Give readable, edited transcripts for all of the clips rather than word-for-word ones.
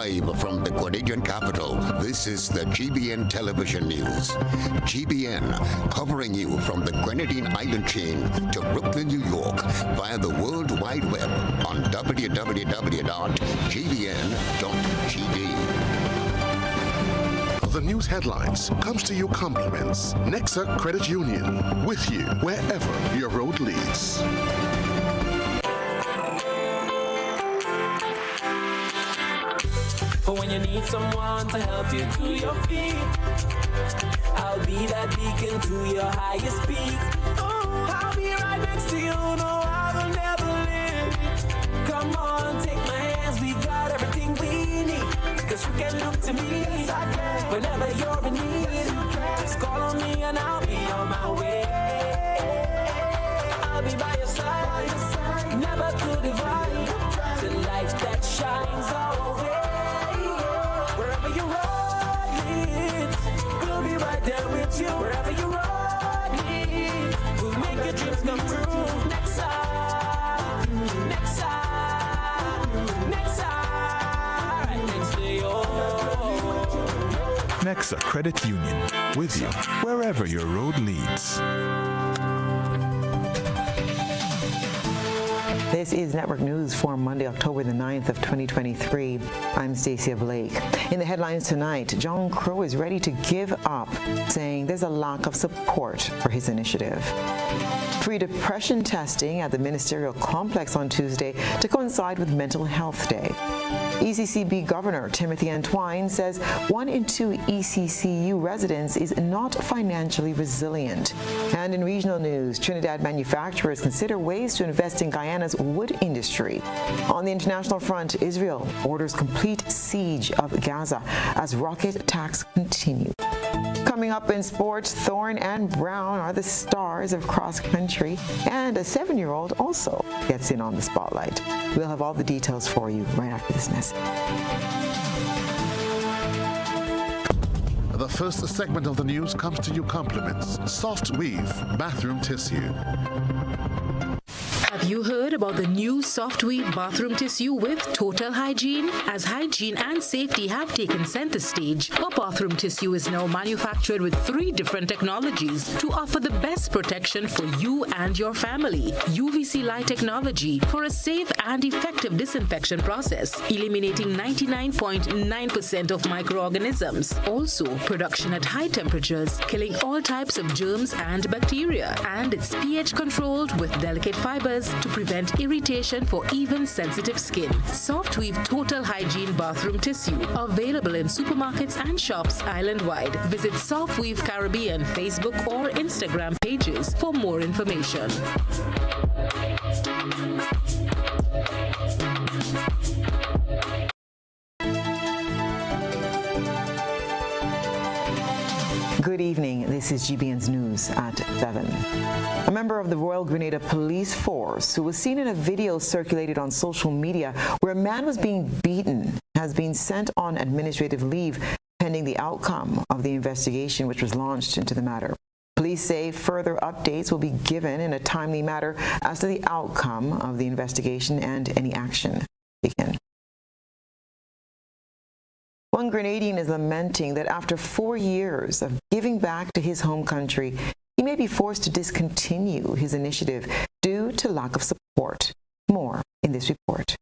Live from the Grenadian capital, this is the GBN television news. GBN, covering you from the Grenadine Island chain to Brooklyn, New York, via the World Wide Web on www.gbn.gd. The news headlines comes to you compliments. Nexa Credit Union, with you wherever your road leads. When you need someone to help you to your feet, I'll be that beacon to your highest peak. Oh, I'll be right next to you, no, I will never leave. Come on, take my hands, we got everything we need. Cause you can look to me whenever you're in need. Just call on me and I'll be on my way. I'll be by your side, never to divide. The light that shines our way. Wherever you run, we'll be right there with you. Wherever you run, we'll make your dreams come true. Nexa, Nexa, Nexa, right next to you. Nexa Credit Union, with you wherever your road leads. This is Network News for Monday, October the 9th of 2023. I'm Stasia Blake. In the headlines tonight, John Crow is ready to give up, saying there's a lack of support for his initiative. Free depression testing at the ministerial complex on Tuesday to coincide with Mental Health Day. ECCB Governor Timothy Antwine says 1 in 2 ECCU residents is not financially resilient. And in regional news, Trinidad manufacturers consider ways to invest in Guyana's wood industry. On the international front, Israel orders complete siege of Gaza as rocket attacks continue. Coming up in sports, Thorne and Brown are the stars of cross country, and a 7-year-old also gets in on the spotlight. We'll have all the details for you right after this message. The first segment of the news comes to you compliments. Soft Weave bathroom tissue. Have you heard about the new Soft Weave bathroom tissue with total hygiene? As hygiene and safety have taken center stage, our bathroom tissue is now manufactured with 3 different technologies to offer the best protection for you and your family. UVC light technology for a safe and effective disinfection process, eliminating 99.9% of microorganisms. Also, production at high temperatures, killing all types of germs and bacteria. And it's pH controlled with delicate fibers to prevent irritation for even sensitive skin. Soft Weave Total Hygiene Bathroom Tissue, available in supermarkets and shops island-wide. Visit Soft Weave Caribbean Facebook or Instagram pages for more information. Good evening. This is GBN's News at 7. A member of the Royal Grenada Police Force who was seen in a video circulated on social media where a man was being beaten has been sent on administrative leave pending the outcome of the investigation which was launched into the matter. Police say further updates will be given in a timely manner as to the outcome of the investigation and any action taken. One Grenadian is lamenting that after 4 years of giving back to his home country, he may be forced to discontinue his initiative due to lack of support. More in this report.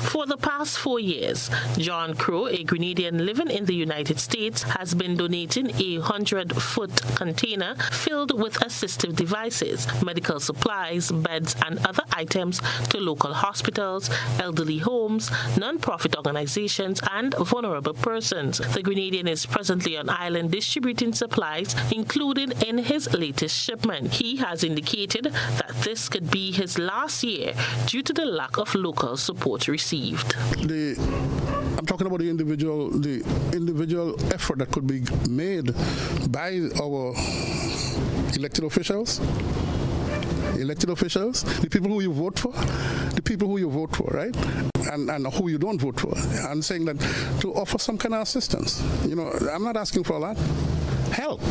For the past 4 years, John Crow, a Grenadian living in the United States, has been donating a 100-foot container filled with assistive devices, medical supplies, beds, and other items to local hospitals, elderly homes, non-profit organizations, and vulnerable persons. The Grenadian is presently on island distributing supplies, including in his latest shipment. He has indicated that this could be his last year due to the lack of local support received. I'm talking about the individual effort that could be made by our elected officials, the people who you vote for, right? And who you don't vote for. I'm saying that to offer some kind of assistance. You know, I'm not asking for a lot. Help.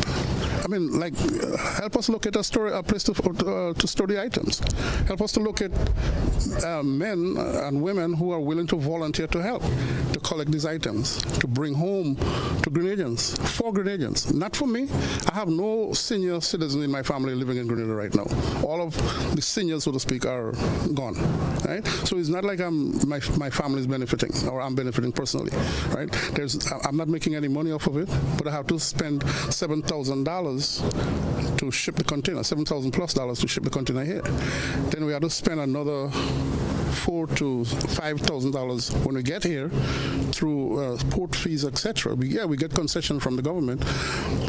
help us locate a place to store the items. Help us to locate men and women who are willing to volunteer to help, to collect these items, to bring home to Grenadians, for Grenadians. Not for me. I have no senior citizen in my family living in Grenada right now. All of the seniors, so to speak, are gone, right? So it's not like my family is benefiting or I'm benefiting personally, right? I'm not making any money off of it, but I have to spend $7,000 to ship the container, $7,000+ to ship the container here. Then we have to spend another $4,000 to $5,000 when we get here through port fees, etc. We get concession from the government.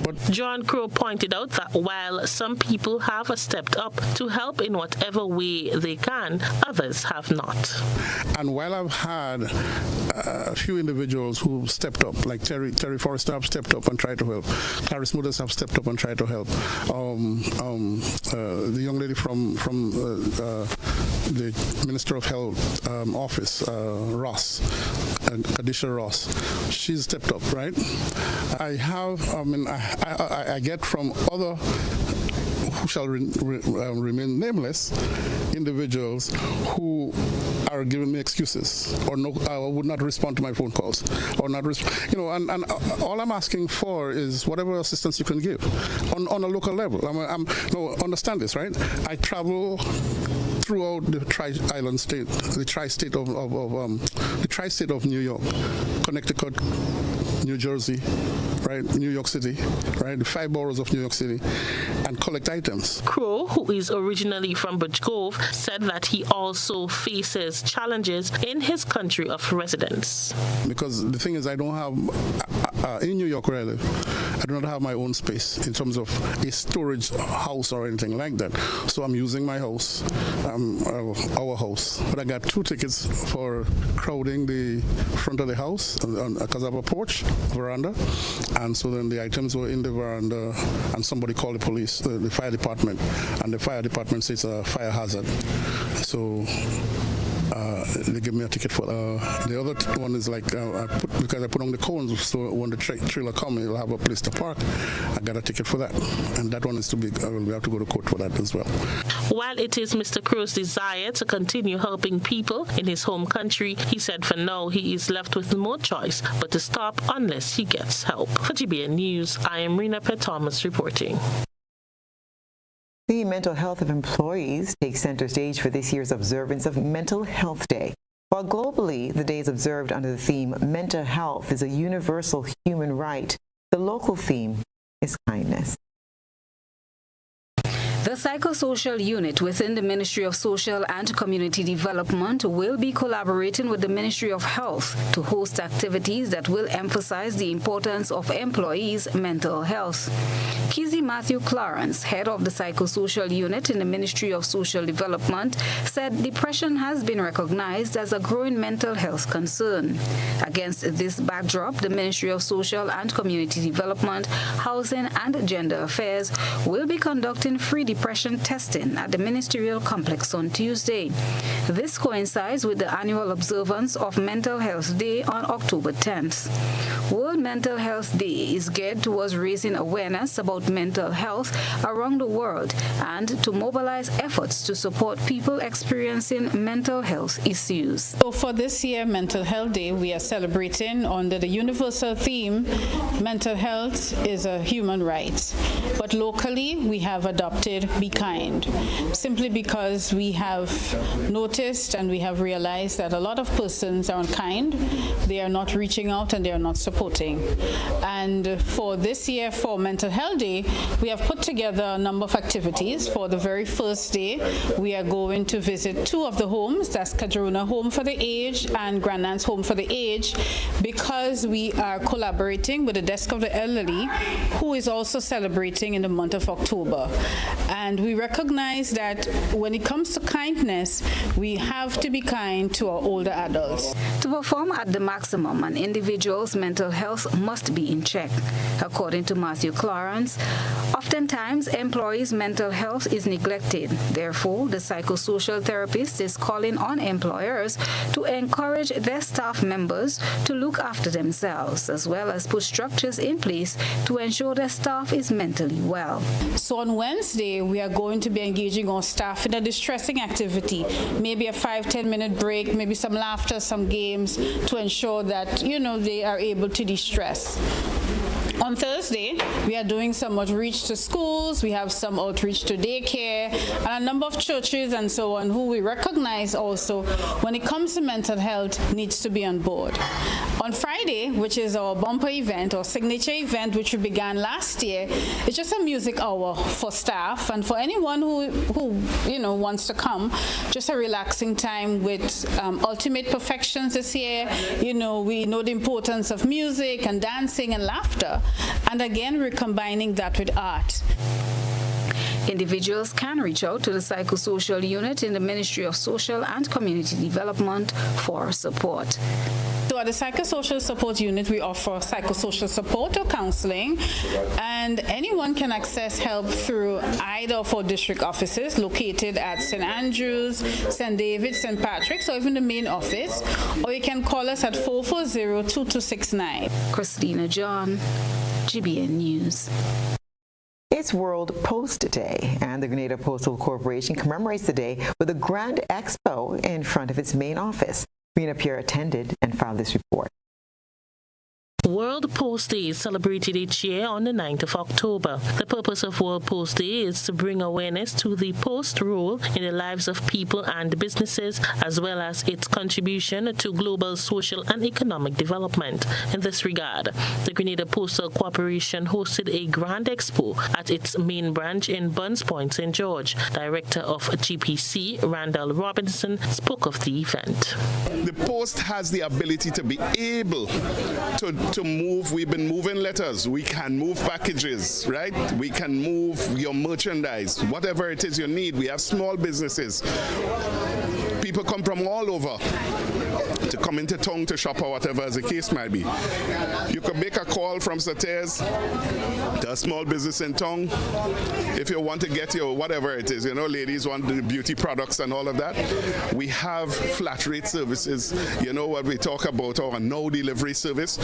But John Crow pointed out that while some people have stepped up to help in whatever way they can, others have not. And while I've had a few individuals who stepped up, like Terry Forrester have stepped up and tried to help. Clarice Mothers have stepped up and tried to help. The young lady from the Minister of Health office, Ross, Kadisha Ross, she's stepped up, right? I get from other who shall remain nameless individuals who are giving me excuses or would not respond to my phone calls or not and all I'm asking for is whatever assistance you can give on a local level. Understand this, right? I travel throughout the tri-island state, the tri-state of New York, Connecticut, New Jersey, right, New York City, right, the 5 boroughs of New York City, and collect items. Crow, who is originally from Birch Grove, said that he also faces challenges in his country of residence. Because the thing is, I don't have, in New York where I live, I do not have my own space in terms of a storage house or anything like that. So I'm using my house, our house. But I got 2 tickets for crowding the front of the house because I have a porch, veranda. And so then the items were in the veranda and somebody called the police, the fire department. And the fire department says it's a fire hazard. So they give me a ticket for the other one is like because I put on the cones, so when the trailer comes, it'll have a place to park. I got a ticket for that, and that one is too big. I will have to go to court for that as well. While it is Mr. Crow's desire to continue helping people in his home country, he said for now he is left with no choice but to stop unless he gets help. For GBN News, I am Rena Pett-Thomas reporting. The mental health of employees takes center stage for this year's observance of Mental Health Day. While globally, the day is observed under the theme, Mental Health is a universal human right, the local theme is kindness. The Psychosocial Unit within the Ministry of Social and Community Development will be collaborating with the Ministry of Health to host activities that will emphasize the importance of employees' mental health. Kizzy Matthew Clarence, head of the Psychosocial Unit in the Ministry of Social Development, said depression has been recognized as a growing mental health concern. Against this backdrop, the Ministry of Social and Community Development, Housing and Gender Affairs will be conducting free depression testing at the Ministerial Complex on Tuesday. This coincides with the annual observance of Mental Health Day on October 10th. World Mental Health Day is geared towards raising awareness about mental health around the world and to mobilize efforts to support people experiencing mental health issues. So for this year, Mental Health Day, we are celebrating under the universal theme, mental health is a human right. But locally, we have adopted Be Kind, simply because we have noticed and we have realized that a lot of persons are unkind, they are not reaching out and they are not supporting. And for this year, for Mental Health Day, we have put together a number of activities. For the very first day, we are going to visit 2 of the homes, that's Kadrona Home for the Aged and Grandnan's Home for the Aged, because we are collaborating with the Desk of the Elderly, who is also celebrating in the month of October. And we recognize that when it comes to kindness, we have to be kind to our older adults. To perform at the maximum, an individual's mental health must be in check. According to Matthew Clarence, oftentimes employees' mental health is neglected. Therefore, the psychosocial therapist is calling on employers to encourage their staff members to look after themselves, as well as put structures in place to ensure their staff is mentally well. So on Wednesday, we are going to be engaging our staff in a distressing activity, maybe a 5-10 minute break, maybe some laughter, some games, to ensure that, they are able to de-stress. On Thursday, we are doing some outreach to schools, we have some outreach to daycare, and a number of churches and so on who we recognize also when it comes to mental health needs to be on board. On Friday, which is our bumper event or signature event, which we began last year, it's just a music hour for staff and for anyone who wants to come. Just a relaxing time with Ultimate Perfections this year. We know the importance of music and dancing and laughter. And again, we're combining that with art. Individuals can reach out to the psychosocial unit in the Ministry of Social and Community Development for support. So at the Psychosocial Support Unit, we offer psychosocial support or counseling, and anyone can access help through either of our district offices located at St. Andrews, St. David's, St. Patrick's, or even the main office, or you can call us at 440-2269. Christina John, GBN News. It's World Post Day, and the Grenada Postal Corporation commemorates the day with a grand expo in front of its main office. Rena Pierre attended and filed this report. World Post Day is celebrated each year on the 9th of October. The purpose of World Post Day is to bring awareness to the post role in the lives of people and businesses, as well as its contribution to global social and economic development. In this regard, the Grenada Postal Corporation hosted a grand expo at its main branch in Burns Point, St. George. Director of GPC, Randall Robinson, spoke of the event. The post has the ability to be able to move. We've been moving letters. We can move packages, right? We can move your merchandise, whatever it is you need. We have small businesses. People come from all over to come into town to shop or whatever as the case might be. You could make a call from Sate's to a small business in town if you want to get your whatever it is. Ladies want the beauty products and all of that. We have flat rate services. What we talk about, our no delivery service.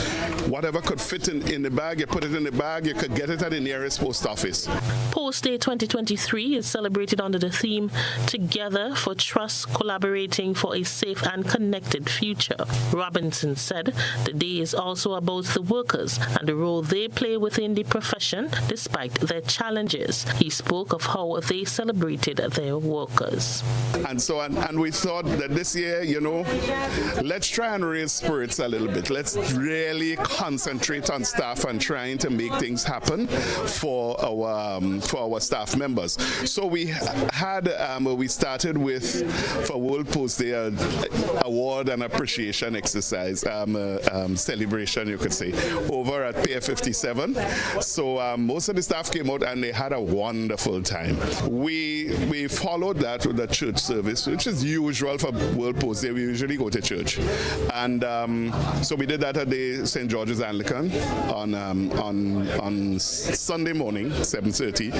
Whatever could fit in the bag, you put it in the bag, you could get it at the nearest post office. Post Day 2023 is celebrated under the theme Together for Trust, Collaborating for a Safe and Connected Future. Robinson said the day is also about the workers and the role they play within the profession despite their challenges. He spoke of how they celebrated their workers. And we thought that this year, let's try and raise spirits a little bit. Let's really concentrate on staff and trying to make things happen for our staff members. So we had we started with, for World Post Day, award and appreciation exercise, celebration, you could say, over at Pier 57. So most of the staff came out and they had a wonderful time. We followed that with a church service, which is usual for World Post Day. We usually go to church, and so we did that at the St. George's Anglican on Sunday morning, 7:30,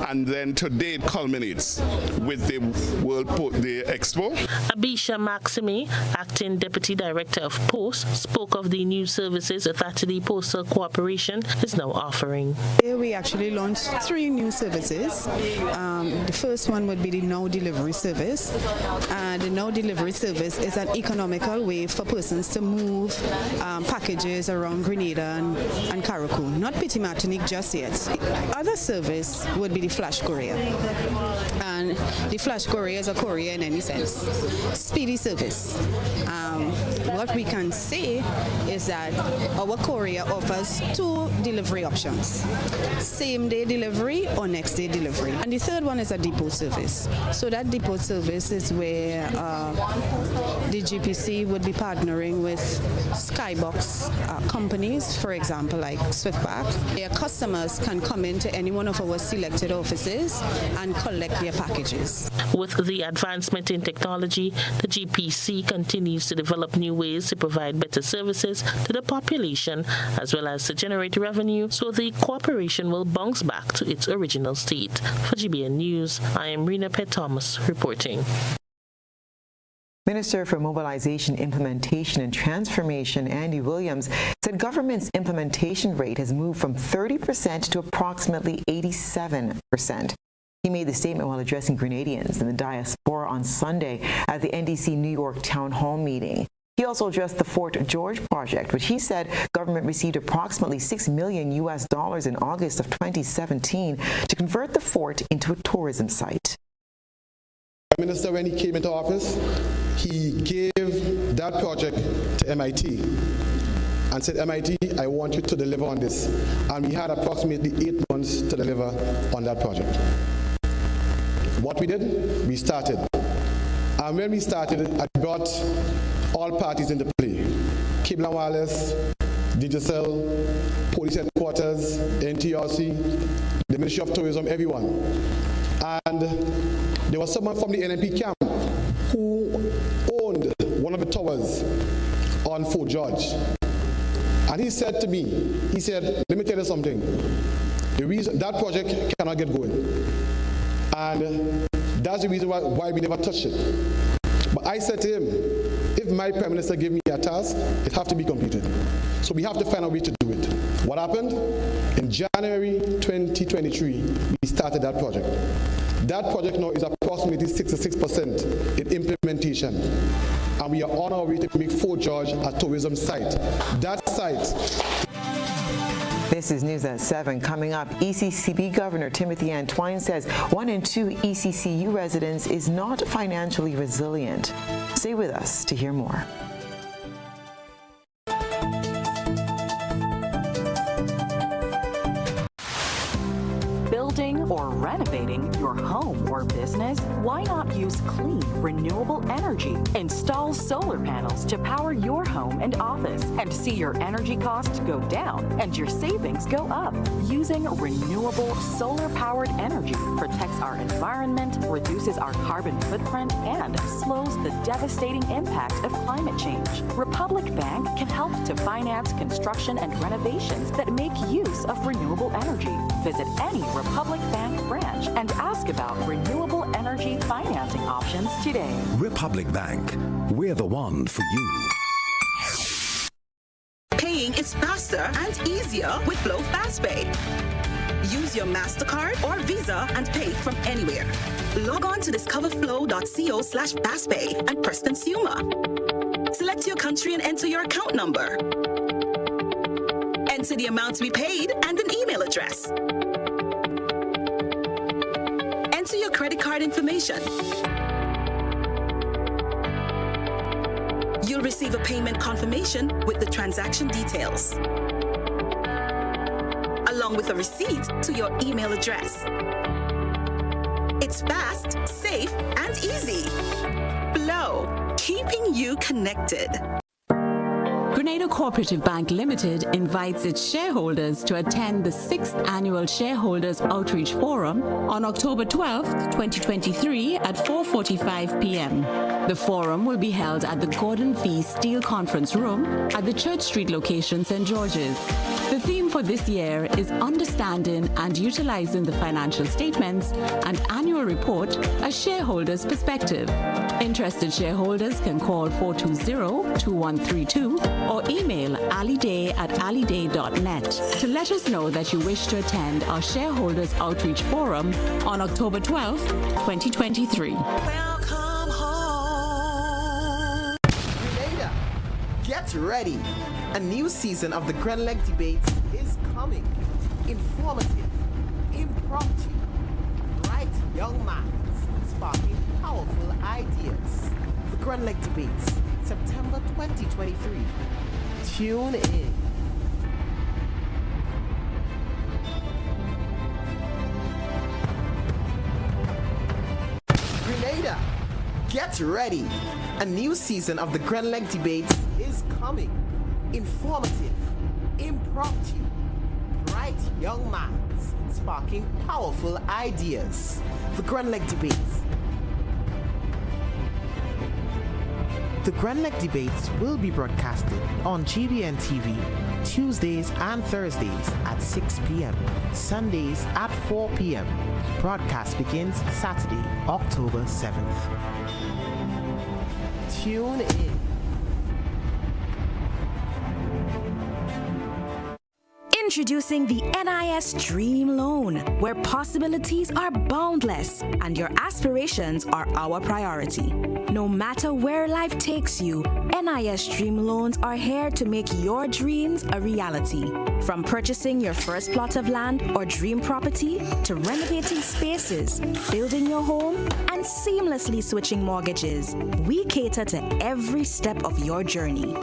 and then today it culminates with the the Expo. Abisha Maxime, Acting Deputy Director of Post, spoke of the new services that the Postal Corporation is now offering. Here we actually launched 3 new services. The first one would be the Now Delivery Service. The Now Delivery Service is an economical way for persons to move packages around Grenada and Carriacou. Not Petit Martinique just yet. The other service would be the Flash Courier. And the flash courier is a courier in any sense. Speedy service. What we can say is that our courier offers 2 delivery options: same day delivery or next day delivery. And the third one is a depot service. So that depot service is where the GPC would be partnering with skybox companies, for example, like Swiftback. Their customers can come into any one of our selected offices and collect their packages. With the advancement in technology, the GPC continues to develop new ways to provide better services to the population as well as to generate revenue, so the corporation will bounce back to its original state. For GBN News, I am Rena Pett Thomas reporting. Minister for Mobilization, Implementation and Transformation, Andy Williams, said government's implementation rate has moved from 30% to approximately 87%. He made the statement while addressing Grenadians in the diaspora on Sunday at the NDC New York Town Hall meeting. He also addressed the Fort George project, which he said government received approximately $6 million in August of 2017 to convert the fort into a tourism site. The minister, when he came into office, he gave that project to MIT and said, MIT, I want you to deliver on this. And we had approximately 8 months to deliver on that project. What we did, we started. And when we started, I brought all parties into play. Cable and Wireless, Digicel, Police Headquarters, NTRC, the Ministry of Tourism, everyone. And there was someone from the NNP camp who owned one of the towers on Fort George. And he said to me, he said, let me tell you something. The reason that project cannot get going. And that's the reason why we never touched it. But I said to him, if my Prime Minister gave me a task, it has to be completed. So we have to find a way to do it. What happened? In January 2023, we started that project. That project now is approximately 66% in implementation. And we are on our way to make Fort George a tourism site. That site. This is News at 7. Coming up, ECCB Governor Timothy Antoine says 1 in 2 ECCU residents is not financially resilient. Stay with us to hear more. Building or renovating your home or business? Why not use clean, renewable energy? Install solar panels to power your home and office and see your energy costs go down and your savings go up. Using renewable solar-powered energy protects our environment, reduces our carbon footprint, and slows the devastating impact of climate change. Republic Bank can help to finance construction and renovations that make use of renewable energy. Visit any Republic Bank branch and ask about renewable energy financing options today. Republic Bank, we're the one for you. Paying is faster and easier with Glow FastPay. Use your MasterCard or Visa and pay from anywhere. Log on to discoverflow.co/fastpay and press Consumer. Select your country and enter your account number. Enter the amount to be paid and an email address. Enter your credit card information. You'll receive a payment confirmation with the transaction details, along with a receipt to your email address. It's fast, safe, and easy. Flow, keeping you connected. Grenada Cooperative Bank Limited invites its shareholders to attend the 6th Annual Shareholders Outreach Forum on October 12th, 2023 at 4:45 p.m. The forum will be held at the Gordon V. Steele Conference Room at the Church Street location, St. George's. The theme for this year is Understanding and Utilizing the Financial Statements and Annual Report, a Shareholder's Perspective. Interested shareholders can call 420-2132 or email allyday@allyday.net to let us know that you wish to attend our Shareholders Outreach Forum on October 12th, 2023. Welcome home. Grenada, get ready. A new season of the Grenleg Debates is coming. Informative, impromptu, bright young minds, spark Grenelec Debates, September 2023. Tune in. Grenada, get ready. A new season of the Grenelec Debates is coming. Informative, impromptu, bright young minds sparking powerful ideas. The Grenelec Debates. The Grenelec Debates will be broadcasted on GBN TV Tuesdays and Thursdays at 6 p.m., Sundays at 4 p.m. Broadcast begins Saturday, October 7th. Tune in. Introducing the NIS Dream Loan, where possibilities are boundless and your aspirations are our priority. No matter where life takes you, NIS Dream Loans are here to make your dreams a reality. From purchasing your first plot of land or dream property to renovating spaces, building your home, and seamlessly switching mortgages, we cater to every step of your journey.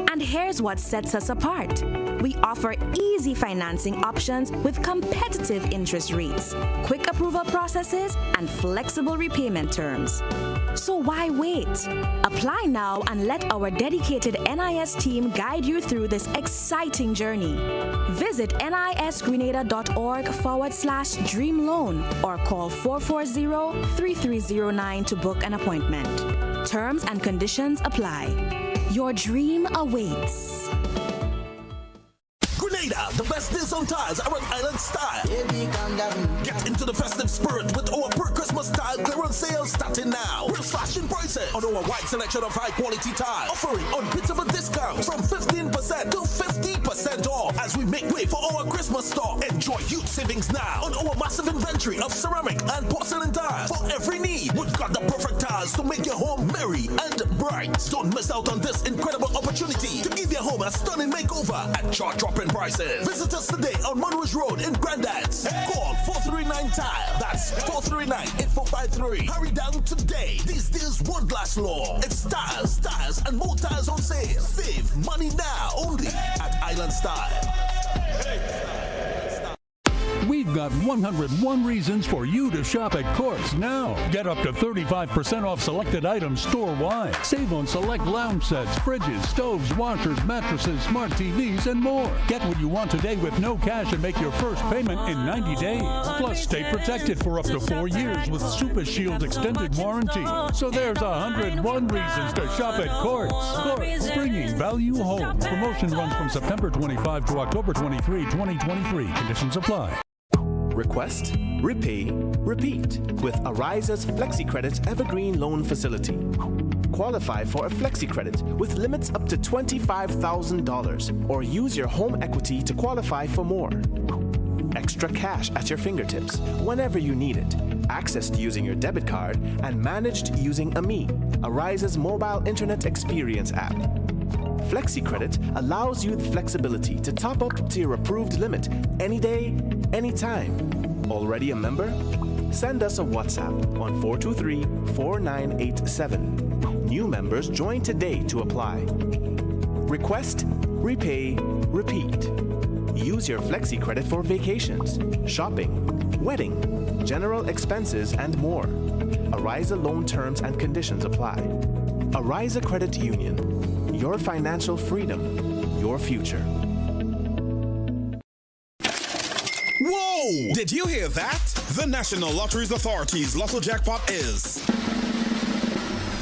And here's what sets us apart. We offer easy financing options with competitive interest rates, quick approval processes, and flexible repayment terms. So why wait? Apply now and let our dedicated NIS team guide you through this exciting journey. Visit nisgrenada.org/dream loan or call 440-3309 to book an appointment. Terms and conditions apply. Your dream awaits. Grenada, the best deals on tires are on Island Style. Get into the festive spirit with our per-Christmas style clearance sale starting now. Real fashion prices on our wide selection of high-quality tires, offering unbeatable discounts from 15% to 50% off as we make way for our Christmas stock. Enjoy huge savings now on our massive inventory of ceramic and porcelain tires for every need. We've got the perfect tires to make your home merry and bright. Don't miss out on this incredible opportunity to give your home a stunning makeover at jaw-dropping prices. Visit us today on Monroe Road in Grandad's. Call 439-TILE. That's 439-8453. Hurry down today. These deals won't last long. It's tires, and more tires on sale. Save money now only at Island Style. We've got 101 reasons for you to shop at Courts now. Get up to 35% off selected items store-wide. Save on select lounge sets, fridges, stoves, washers, mattresses, smart TVs, and more. Get what you want today with no cash and make your first payment in 90 days. Plus, stay protected for up to 4 years with Super Shield extended warranty. So there's 101 reasons to shop at Courts. Courts, bringing value home. Promotion runs from September 25 to October 23, 2023. Conditions apply. Request, repay, repeat with Ariza's FlexiCredit Evergreen Loan Facility. Qualify for a FlexiCredit with limits up to $25,000 or use your home equity to qualify for more. Extra cash at your fingertips whenever you need it. Accessed using your debit card and managed using AMI, Ariza's mobile internet experience app. FlexiCredit allows you the flexibility to top up to your approved limit any day, anytime. Already a member? Send us a WhatsApp on 423-4987. New members join today to apply. Request, repay, repeat. Use your FlexiCredit for vacations, shopping, wedding, general expenses, and more. Ariza loan terms and conditions apply. Ariza Credit Union. Your financial freedom, your future. Whoa! Did you hear that? The National Lotteries Authority's Lotto jackpot is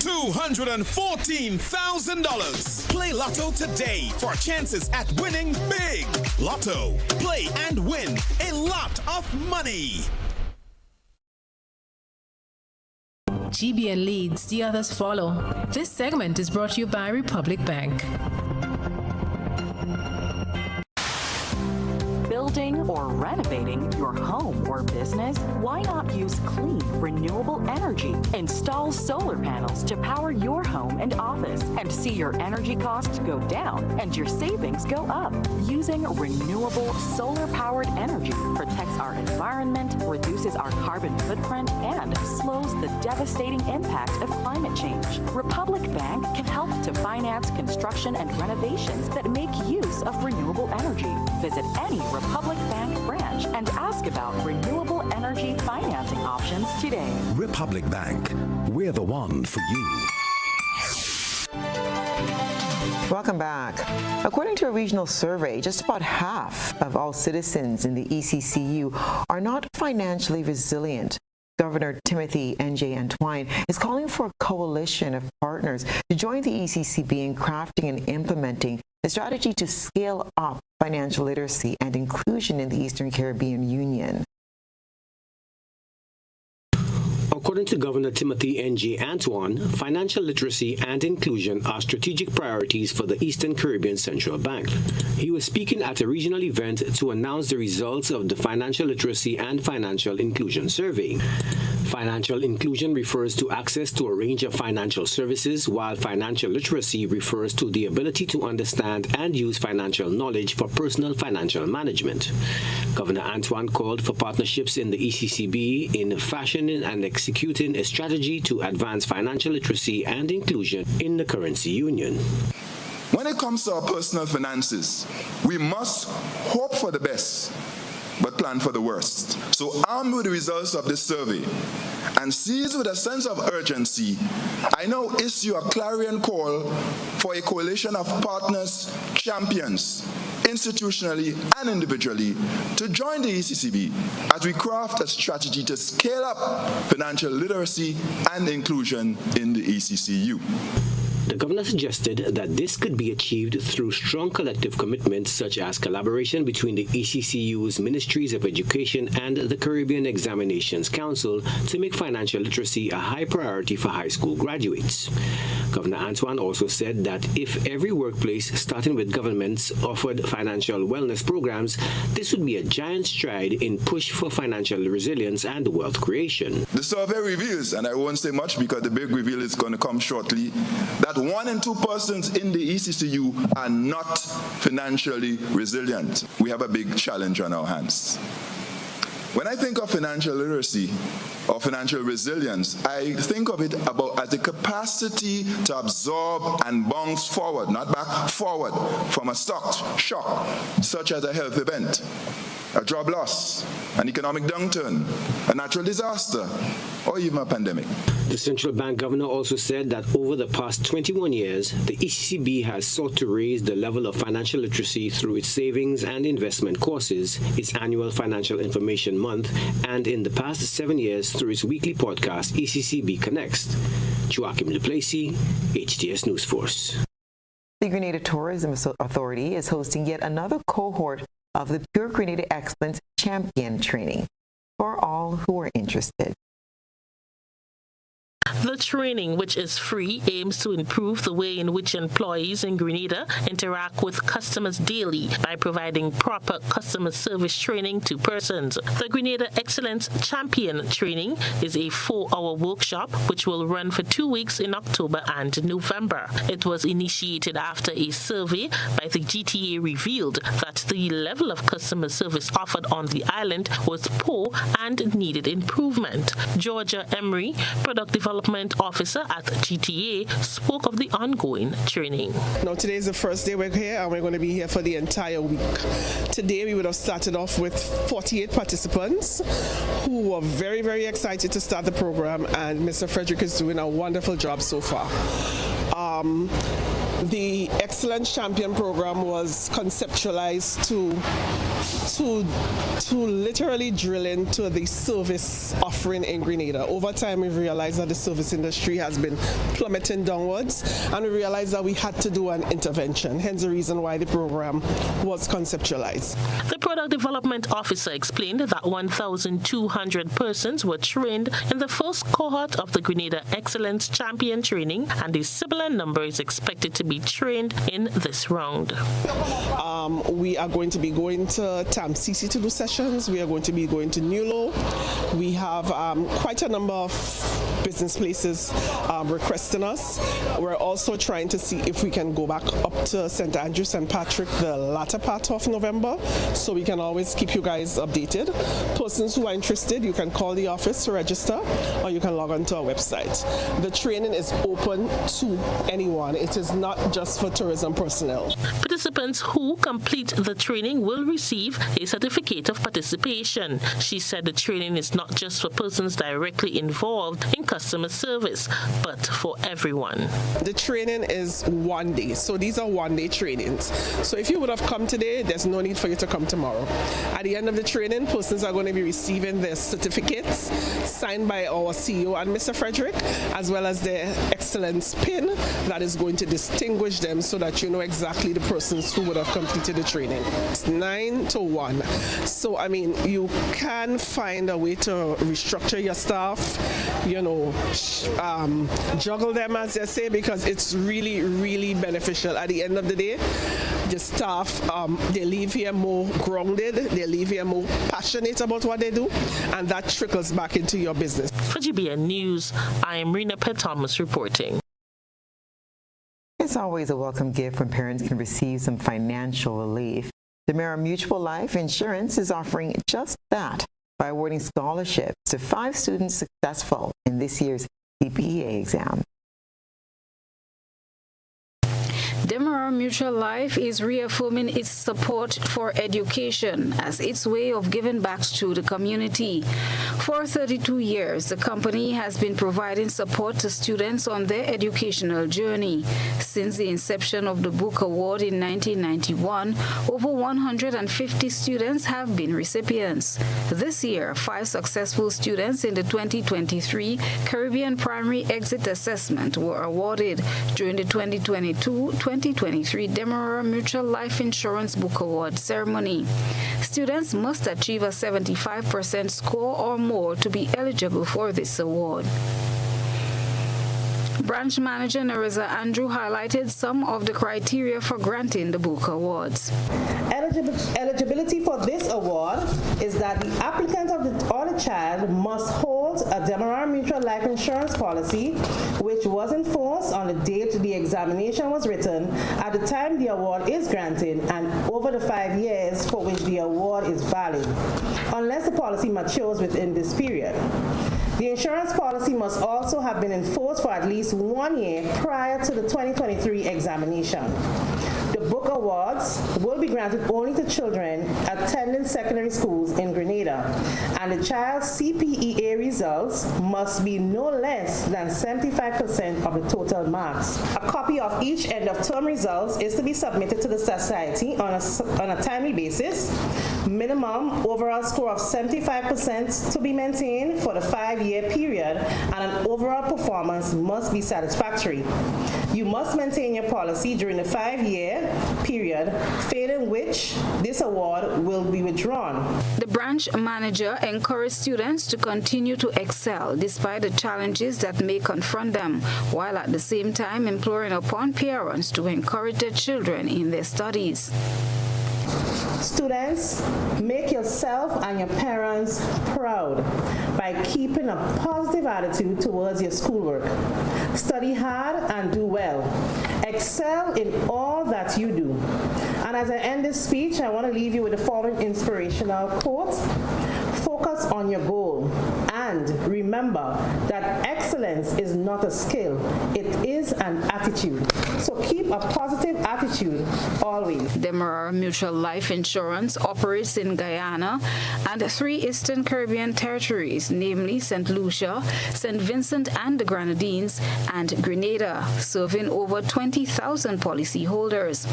$214,000. Play Lotto today for chances at winning big. Lotto. Play and win a lot of money. GBN leads, the others follow. This segment is brought to you by Republic Bank. Building or renovating your home or business? Why not use clean, renewable energy? Install solar panels to power your home and office and see your energy costs go down and your savings go up. Using renewable solar-powered energy protects our environment, reduces our carbon footprint, and slows the devastating impact of climate change. Republic Bank can help to finance construction and renovations that make use of renewable energy. Visit any Republic Bank branch and ask about renewable energy financing options today. Republic Bank, we're the one for you. Welcome back. According to a regional survey, just about half of all citizens in the ECCU are not financially resilient. Governor Timothy N.J. Antoine is calling for a coalition of partners to join the ECCB in crafting and implementing a strategy to scale up financial literacy and inclusion in the Eastern Caribbean Union. According to Governor Timothy N.J. Antoine, financial literacy and inclusion are strategic priorities for the Eastern Caribbean Central Bank. He was speaking at a regional event to announce the results of the Financial Literacy and Financial Inclusion Survey. Financial inclusion refers to access to a range of financial services, while financial literacy refers to the ability to understand and use financial knowledge for personal financial management. Governor Antoine called for partnerships in the ECCB in fashioning and executing a strategy to advance financial literacy and inclusion in the currency union. When it comes to our personal finances, we must hope for the best, but plan for the worst. So armed with the results of this survey and seized with a sense of urgency, I now issue a clarion call for a coalition of partners, champions, institutionally and individually, to join the ECCB as we craft a strategy to scale up financial literacy and inclusion in the ECCU. The governor suggested that this could be achieved through strong collective commitments such as collaboration between the ECCU's Ministries of Education and the Caribbean Examinations Council to make financial literacy a high priority for high school graduates. Governor Antoine also said that if every workplace, starting with governments, offered financial wellness programs, this would be a giant stride in push for financial resilience and wealth creation. The survey reveals, and I won't say much because the big reveal is going to come shortly, that 1 in 2 persons in the ECCU are not financially resilient. We have a big challenge on our hands. When I think of financial literacy or financial resilience, I think of it as the capacity to absorb and bounce forward, not back, forward from a shock, such as a health event, a job loss, an economic downturn, a natural disaster, or even a pandemic. The central bank governor also said that over the past 21 years, the ECCB has sought to raise the level of financial literacy through its savings and investment courses, its annual Financial Information Month, and in the past 7 years through its weekly podcast, ECCB Connects. Joachim Duplessis, HTS News Force. The Grenada Tourism Authority is hosting yet another cohort of the Pure Grenada Excellence Champion Training for all who are interested. The training, which is free, aims to improve the way in which employees in Grenada interact with customers daily by providing proper customer service training to persons. The Grenada Excellence Champion Training is a 4-hour workshop which will run for 2 weeks in October and November. It was initiated after a survey by the GTA revealed that the level of customer service offered on the island was poor and needed improvement. Georgia Emery, Product Development Officer at GTA, spoke of the ongoing training. Now today is the first day we're here and we're going to be here for the entire week. Today we would have started off with 48 participants who were very, very excited to start the program, and Mr. Frederick is doing a wonderful job so far. The Excellence Champion program was conceptualized to literally drill into the service offering in Grenada. Over time, we've realized that the service industry has been plummeting downwards, and we realized that we had to do an intervention, hence the reason why the program was conceptualized. The Product Development Officer explained that 1,200 persons were trained in the first cohort of the Grenada Excellence Champion Training, and a similar number is expected to be trained in this round. We are going to be going to Tamsisi to do sessions. We are going to be going to Nulo. We have quite a number of business places requesting us. We're also trying to see if we can go back up to St. Andrew, St. Patrick the latter part of November, so we can always keep you guys updated. Persons who are interested, you can call the office to register, or you can log on to our website. The training is open to anyone. It is not just for tourism personnel. Participants who complete the training will receive a certificate of participation. She said the training is not just for persons directly involved in customer service, but for everyone. The training is 1 day, so these are 1-day trainings. So if you would have come today, there's no need for you to come tomorrow. At the end of the training, persons are going to be receiving their certificates signed by our CEO and Mr. Frederick, as well as their excellence pin that is going to distinguish them so that you know exactly the persons who would have completed the training. It's 9 to 1. So, I mean, you can find a way to restructure your staff, juggle them, as they say, because it's really, really beneficial. At the end of the day, the staff, they leave here more grounded, they leave here more passionate about what they do, and that trickles back into your business. For GBN News, I am Rena Pett-Thomas reporting. It's always a welcome gift when parents can receive some financial relief. Demera Mutual Life Insurance is offering just that by awarding scholarships to 5 students successful in this year's CPEA exam. Demera Mutual Life is reaffirming its support for education as its way of giving back to the community. For 32 years, the company has been providing support to students on their educational journey. Since the inception of the Book Award in 1991, over 150 students have been recipients. This year, 5 successful students in the 2023 Caribbean Primary Exit Assessment were awarded during the 2022-2023 Demera Mutual Life Insurance Book Award ceremony. Students must achieve a 75% score or more to be eligible for this award. Branch Manager Nereza Andrew highlighted some of the criteria for granting the Book Awards. Eligibility for this award is that the applicant or the child must hold a Demera Mutual Life Insurance policy which was in force on the date the examination was written at the time the award is granted and over the 5 years for which the award is valid, unless the policy matures within this period. The insurance policy must also have been enforced for at least 1 year prior to the 2023 examination. The Book Awards will be granted only to children attending secondary schools in Grenada, and the child's CPEA results must be no less than 75% of the total marks. A copy of each end-of-term results is to be submitted to the society on a timely basis. Minimum overall score of 75% to be maintained for the 5-year period, and an overall performance must be satisfactory. You must maintain your policy during the 5-year period, failing which this award will be withdrawn. The branch manager encouraged students to continue to excel despite the challenges that may confront them, while at the same time imploring upon parents to encourage their children in their studies. Students, make yourself and your parents proud by keeping a positive attitude towards your schoolwork. Study hard and do well. Excel in all that you do. And as I end this speech, I want to leave you with the following inspirational quote. Focus on your goal and remember that excellence is not a skill, it is an attitude. So keep a positive attitude always. Demera Mutual Life Insurance operates in Guyana and 3 Eastern Caribbean territories, namely St. Lucia, St. Vincent and the Grenadines, and Grenada, serving over 20,000 policyholders.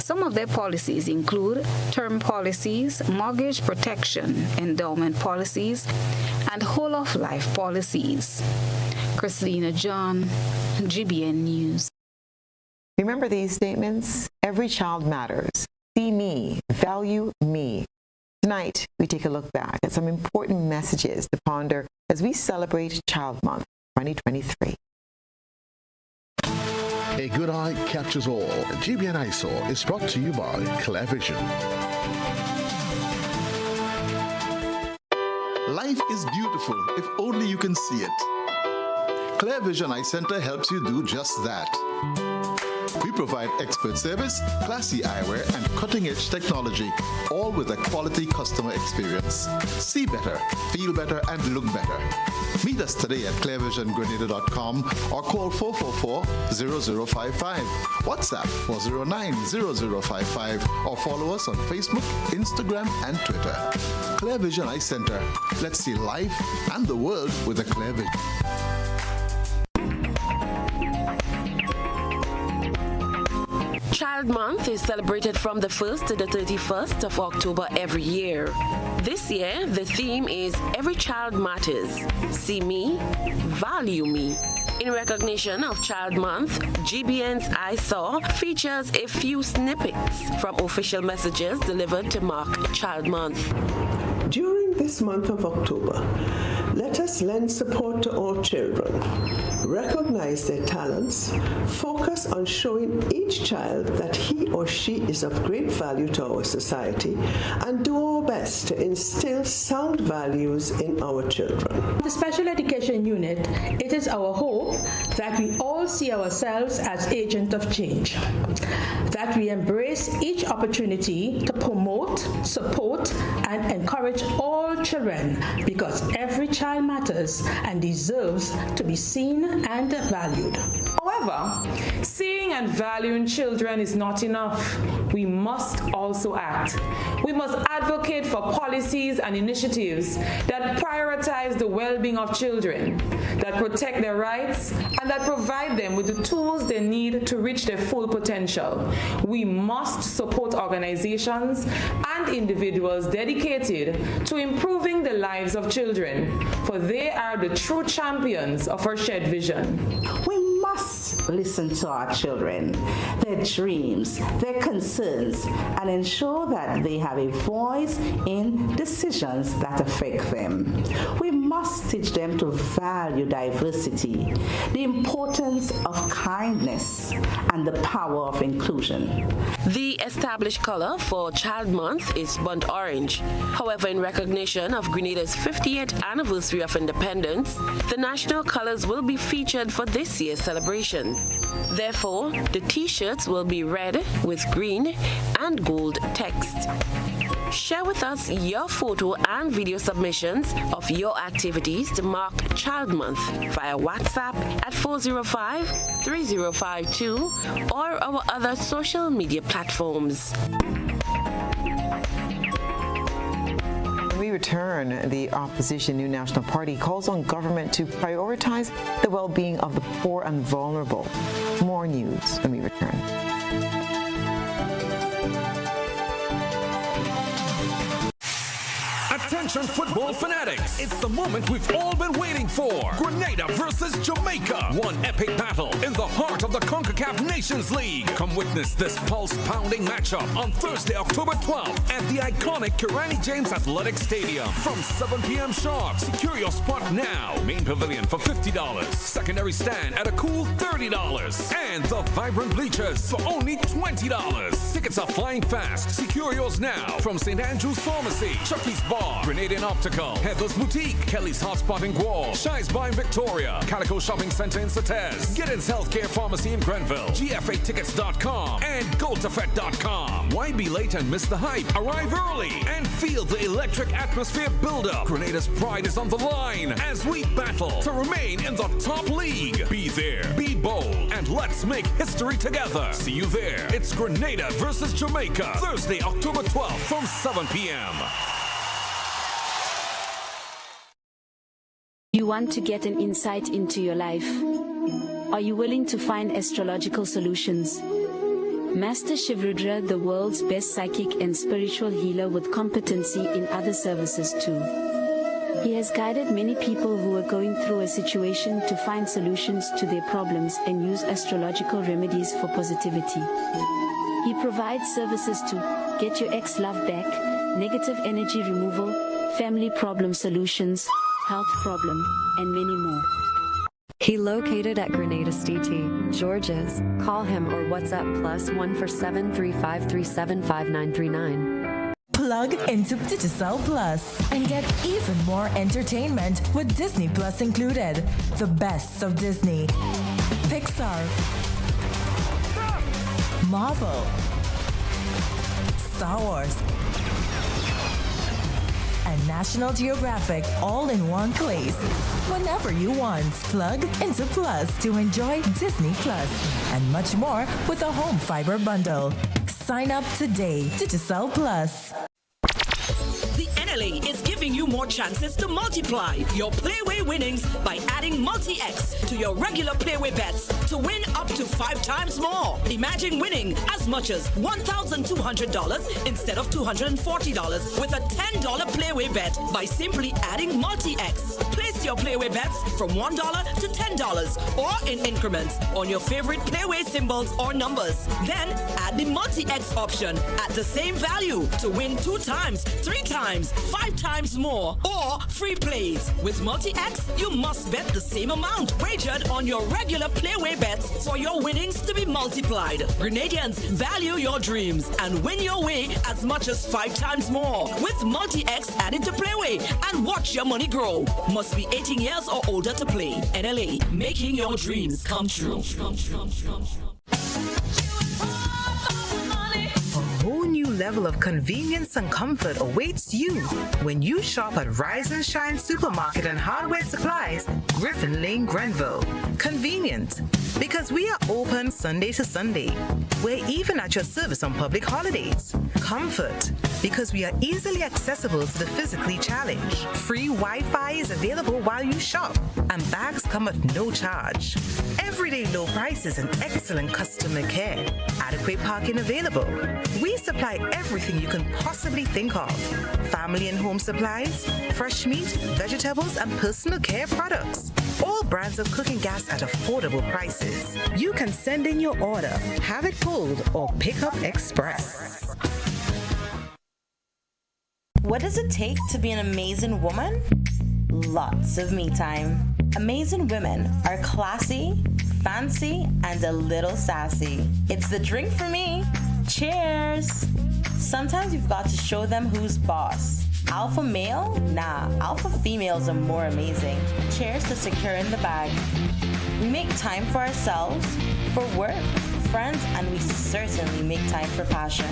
Some of their policies include term policies, mortgage protection, endowment policies, and whole-of-life policies. Christina John, GBN News. Remember these statements? Every child matters. See me, value me. Tonight, we take a look back at some important messages to ponder as we celebrate Child Month 2023. A good eye catches all. GBN Eyesore is brought to you by Clear Vision. Life is beautiful if only you can see it. Clear Vision Eye Center helps you do just that. We provide expert service, classy eyewear, and cutting-edge technology, all with a quality customer experience. See better, feel better, and look better. Meet us today at clearvisiongrenada.com or call 444-0055, WhatsApp 409-0055, or follow us on Facebook, Instagram, and Twitter. Clear Vision Eye Center. Let's see life and the world with a clear vision. Child Month is celebrated from the 1st to the 31st of October every year. This year, the theme is Every Child Matters. See me, value me. In recognition of Child Month, GBN's I Saw features a few snippets from official messages delivered to mark Child Month. During this month of October, let us lend support to all children, recognize their talents, focus on showing each child that he or she is of great value to our society, and do our best to instill sound values in our children. The Special Education Unit, it is our hope that we all see ourselves as agents of change, that we embrace each opportunity to promote, support, and encourage all children, because every child matters and deserves to be seen and valued. However, seeing and valuing children is not enough. We must also act. We must advocate for policies and initiatives that prioritize the well-being of children, that protect their rights, and that provide them with the tools they need to reach their full potential. We must support organizations and individuals dedicated to improving the lives of children, for they are the true champions of our shared vision. We must listen to our children, their dreams, their concerns, and ensure that they have a voice in decisions that affect them. We must teach them to value diversity, the importance of kindness, and the power of inclusion. The established color for Child Month is burnt orange. However, in recognition of Grenada's 50th anniversary of independence, the national colors will be featured for this year's celebration. Therefore, the t-shirts will be red with green and gold text. Share with us your photo and video submissions of your activities to mark Child Month via WhatsApp at 405-3052 or our other social media platforms. When we return, the opposition New National Party calls on government to prioritize the well-being of the poor and vulnerable. More news when we return. Attention football fanatics, it's the moment we've all been waiting for. Grenada versus Jamaica. One epic battle in the heart of the CONCACAF Nations League. Come witness this pulse-pounding matchup on Thursday, October 12th at the iconic Kirani James Athletic Stadium from 7 p.m. sharp. Secure your spot now. Main pavilion for $50. Secondary stand at a cool $30. And the vibrant bleachers for only $20. Tickets are flying fast. Secure yours now from St. Andrew's Pharmacy, Chucky's Bar, Grenadian Optical, Heather's Boutique, Kelly's Hotspot in Guam, Shi's Bar in Victoria, Calico Shopping Center in Sates, Giddens Healthcare Pharmacy in Grenville, GFAtickets.com, and GoToFet.com. Why be late and miss the hype? Arrive early and feel the electric atmosphere build up. Grenada's pride is on the line as we battle to remain in the top league. Be there, be bold, and let's make history together. See you there. It's Grenada versus Jamaica, Thursday, October 12th from 7 p.m. You want to get an insight into your life? Are you willing to find astrological solutions? Master Shivrudra, the world's best psychic and spiritual healer with competency in other services too. He has guided many people who are going through a situation to find solutions to their problems and use astrological remedies for positivity. He provides services to get your ex-love back, negative energy removal, family problem solutions, health problem, and many more. He located at Grenada CT, George's. Call him or WhatsApp +1 for 735375939. Plug into Digicel Plus and get even more entertainment with Disney Plus included. The best of Disney, Pixar, Marvel, Star Wars, and National Geographic all in one place. Whenever you want, plug into Plus to enjoy Disney Plus and much more with a home fiber bundle. Sign up today. Digicel Plus. The NLA is giving you more chances to multiply your Playway winnings by adding Multi-X to your regular Playway bets to win up to 5 times more. Imagine winning as much as $1,200 instead of $240 with a $10 Playway bet by simply adding Multi-X. Place your Playway bets from $1 to $10 or in increments on your favorite Playway symbols or numbers. Then add the Multi-X option at the same value to win 2 times, 3 times, 5 times more, or free plays. With Multi-X, you must bet the same amount wagered on your regular Playway bets for your winnings to be multiplied. Grenadians, value your dreams and win your way as much as 5 times more with Multi-X added to Playway and watch your money grow. Must be 18 years or older to play. NLA, making your dreams come true. A whole new level of convenience and comfort awaits you when you shop at Rise and Shine Supermarket and Hardware Supplies, Griffin Lane, Grenville. Convenient, because we are open Sunday to Sunday. We're even at your service on public holidays. Comfort, because we are easily accessible to the physically challenged. Free Wi-Fi is available while you shop, and bags come at no charge. Everyday low prices and excellent customer care. Adequate parking available. We supply everything you can possibly think of. Family and home supplies, fresh meat, vegetables, and personal care products. All brands of cooking gas at affordable prices. You can send in your order, have it pulled, or pick up express. What does it take to be an amazing woman? Lots of me time. Amazing women are classy, fancy, and a little sassy. It's the drink for me. Cheers! Sometimes you've got to show them who's boss. Alpha male? Nah, alpha females are more amazing. Cheers to securing the bag. We make time for ourselves, for work, friends, and we certainly make time for passion.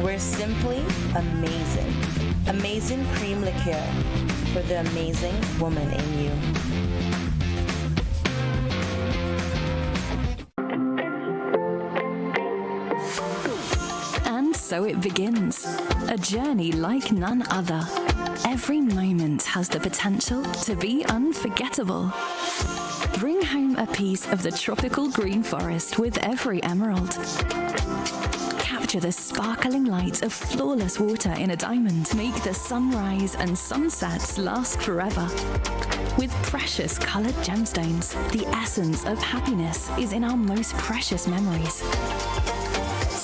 We're simply amazing. Amazing cream liqueur for the amazing woman in you. So it begins, a journey like none other. Every moment has the potential to be unforgettable. Bring home a piece of the tropical green forest with every emerald. Capture the sparkling light of flawless water in a diamond. Make the sunrise and sunsets last forever. With precious colored gemstones, the essence of happiness is in our most precious memories.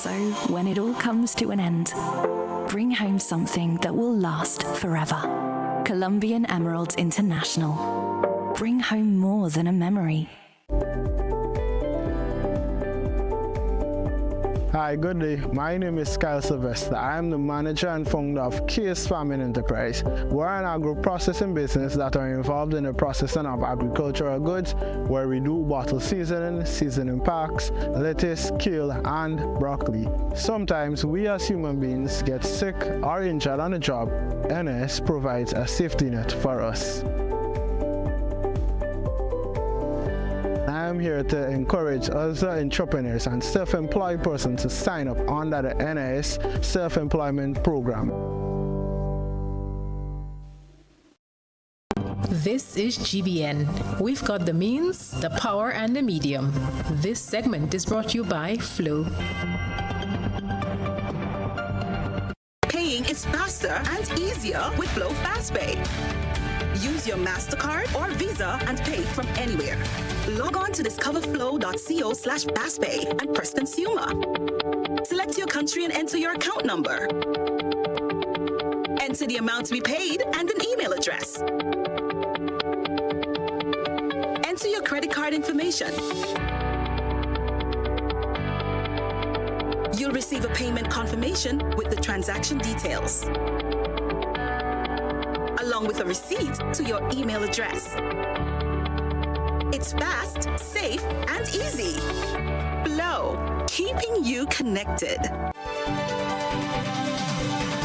So, when it all comes to an end, bring home something that will last forever. Colombian Emeralds International. Bring home more than a memory. Hi, good day. My name is Kyle Sylvester. I am the manager and founder of Case Farming Enterprise. We're an agro-processing business that are involved in the processing of agricultural goods, where we do bottle seasoning packs, lettuce, kale, and broccoli. Sometimes we as human beings get sick or injured on the job. NS provides a safety net for us. I am here to encourage other entrepreneurs and self-employed persons to sign up under the NIS Self-Employment Program. This is GBN. We've got the means, the power, and the medium. This segment is brought to you by Flow. Paying is faster and easier with Flow FastPay. Use your MasterCard or Visa and pay from anywhere. Log on to discoverflow.co/fastpay and press Consumer. Select your country and enter your account number. Enter the amount to be paid and an email address. Enter your credit card information. You'll will receive a payment confirmation with the transaction details, along with a receipt to your email address. It's fast, safe, and easy. Flow, keeping you connected.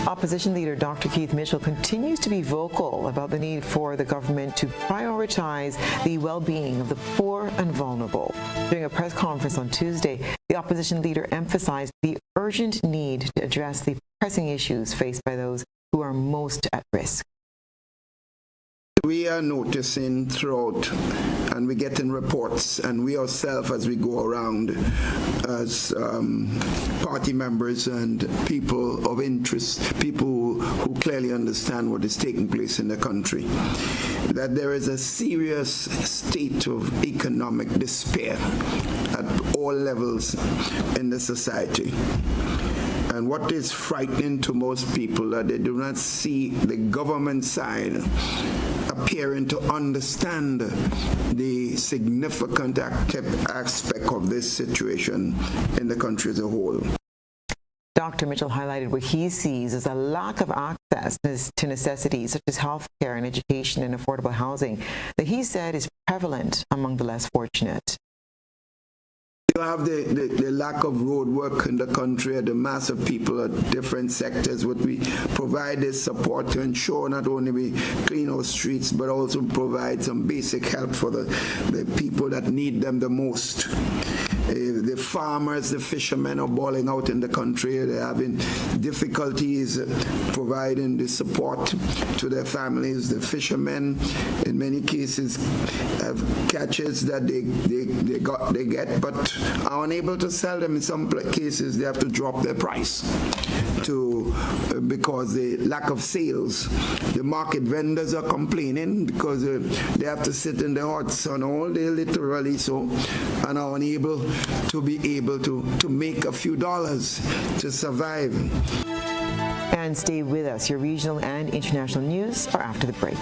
Opposition leader Dr. Keith Mitchell continues to be vocal about the need for the government to prioritize the well-being of the poor and vulnerable. During a press conference on Tuesday, the opposition leader emphasized the urgent need to address the pressing issues faced by those who are most at risk. We are noticing throughout, and we're getting reports, and we ourselves as we go around as party members and people of interest, people who clearly understand what is taking place in the country, that there is a serious state of economic despair at all levels in the society. And what is frightening to most people that they do not see the government side appearing to understand the significant aspect of this situation in the country as a whole. Dr. Mitchell highlighted what he sees as a lack of access to necessities such as health care and education and affordable housing that he said is prevalent among the less fortunate. You have the lack of road work in the country, the mass of people at different sectors. What we provide is support to ensure not only we clean our streets, but also provide some basic help for the people that need them the most. The farmers, the fishermen are balling out in the country. They're having difficulties providing the support to their families. The fishermen, in many cases, have catches that they get, but are unable to sell them. In some cases, they have to drop their price because the lack of sales. The market vendors are complaining because they have to sit in the hot sun all day, literally so, and are unable to be able to make a few dollars to survive. And stay with us. Your regional and international news are after the break.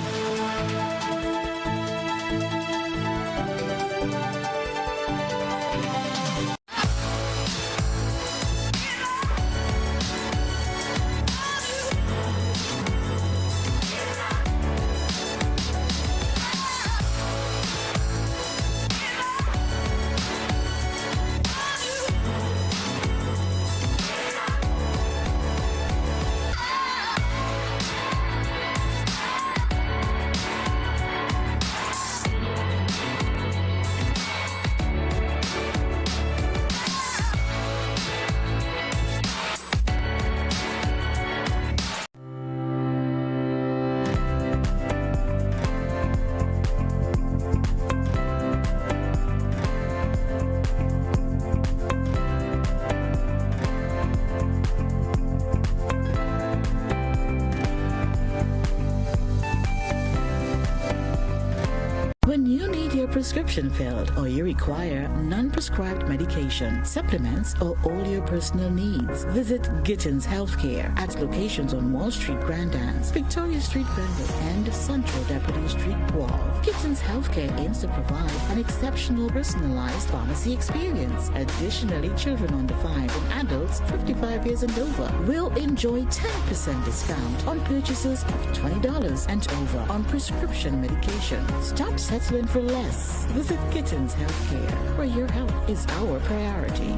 Prescription filled, or you require non-prescribed medication, supplements, or all your personal needs, visit Gittins Healthcare at locations on Wall Street, Grand Anse, Victoria Street, Grenville, and Central Deputy Street, Wall. Gittins Healthcare aims to provide an exceptional personalized pharmacy experience. Additionally, children under 5 and adults 55 years and over will enjoy 10% discount on purchases of $20 and over on prescription medication. Stop settling for less. Visit Gittins Healthcare, where your health is our priority.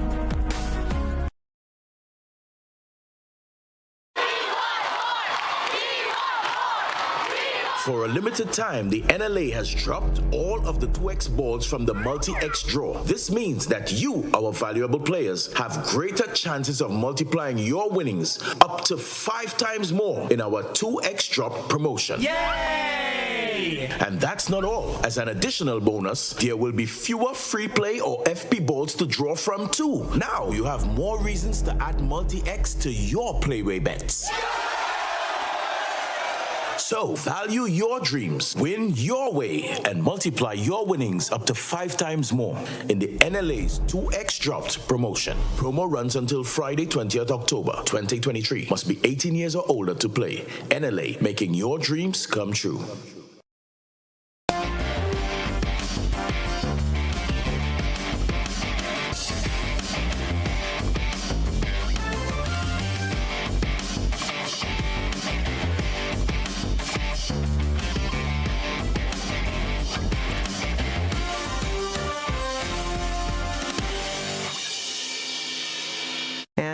For a limited time, the NLA has dropped all of the 2X balls from the multi-X draw. This means that you, our valuable players, have greater chances of multiplying your winnings up to 5 times more in our 2X drop promotion. Yay! And that's not all. As an additional bonus, there will be fewer free play or FP balls to draw from too. Now you have more reasons to add multi-X to your playway bets. So, value your dreams, win your way, and multiply your winnings up to 5 times more in the NLA's 2X Dropped promotion. Promo runs until Friday, 20th October, 2023. Must be 18 years or older to play. NLA, making your dreams come true.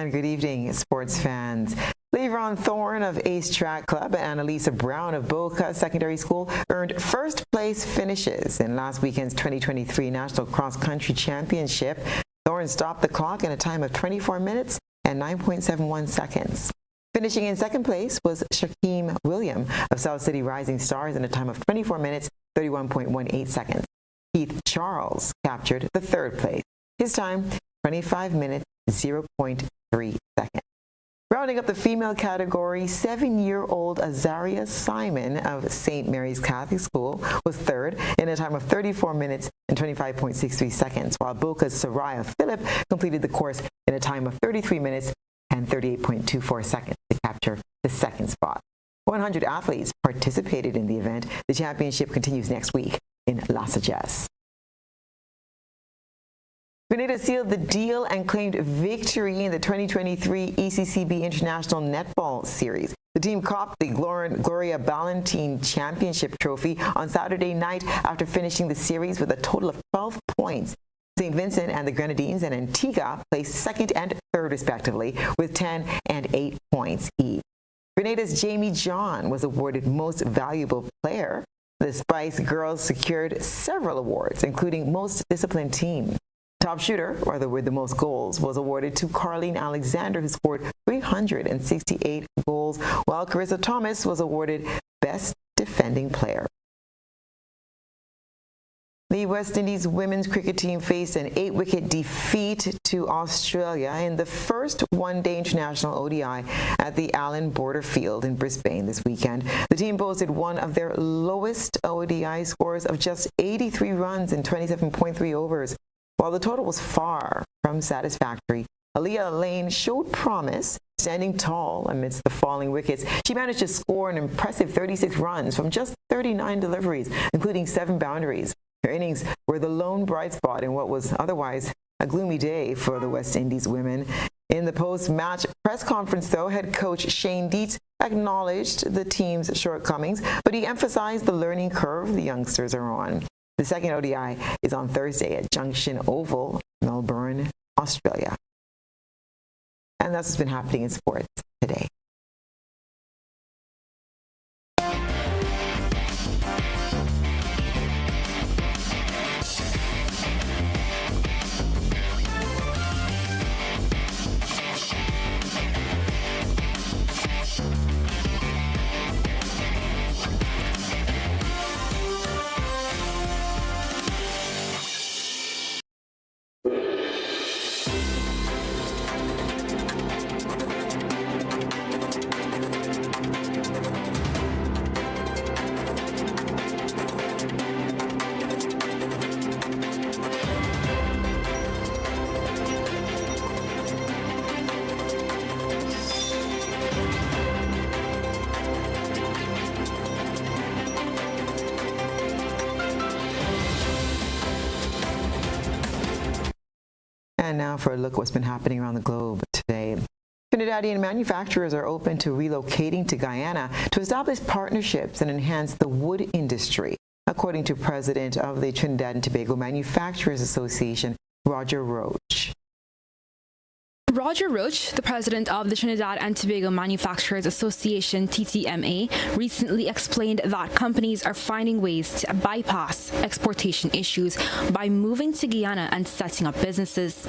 And good evening, sports fans. Levron Thorne of Ace Track Club and Annalisa Brown of Boca Secondary School earned first-place finishes in last weekend's 2023 National Cross Country Championship. Thorne stopped the clock in a time of 24 minutes and 9.71 seconds. Finishing in second place was Shaquem William of South City Rising Stars in a time of 24 minutes, 31.18 seconds. Keith Charles captured the third place. His time, 25 minutes, 0.3 seconds. Rounding up the female category, 7-year-old Azaria Simon of St. Mary's Catholic School was third in a time of 34 minutes and 25.63 seconds, while Boca's Soraya Phillip completed the course in a time of 33 minutes and 38.24 seconds to capture the second spot. 100 athletes participated in the event. The championship continues next week in Las Vegas. Grenada sealed the deal and claimed victory in the 2023 ECCB International Netball Series. The team copped the Gloria Ballantine Championship Trophy on Saturday night after finishing the series with a total of 12 points. St. Vincent and the Grenadines and Antigua placed second and third respectively with 10 and 8 points each. Grenada's Jamie John was awarded Most Valuable Player. The Spice Girls secured several awards, including Most Disciplined Team. Top shooter, or with the most goals, was awarded to Carlene Alexander, who scored 368 goals, while Carissa Thomas was awarded Best Defending Player. The West Indies women's cricket team faced an 8-wicket defeat to Australia in the first one-day international ODI at the Allen Border Field in Brisbane this weekend. The team posted one of their lowest ODI scores of just 83 runs in 27.3 overs. While the total was far from satisfactory, Aaliyah Lane showed promise, standing tall amidst the falling wickets. She managed to score an impressive 36 runs from just 39 deliveries, including 7 boundaries. Her innings were the lone bright spot in what was otherwise a gloomy day for the West Indies women. In the post-match press conference, though, head coach Shane Dietz acknowledged the team's shortcomings, but he emphasized the learning curve the youngsters are on. The second ODI is on Thursday at Junction Oval, Melbourne, Australia. And that's what's been happening in sports today. And now for a look at what's been happening around the globe today. Trinidadian manufacturers are open to relocating to Guyana to establish partnerships and enhance the wood industry, according to President of the Trinidad and Tobago Manufacturers Association, Roger Roach. Roger Roach, the president of the Trinidad and Tobago Manufacturers Association, TTMA, recently explained that companies are finding ways to bypass exportation issues by moving to Guyana and setting up businesses.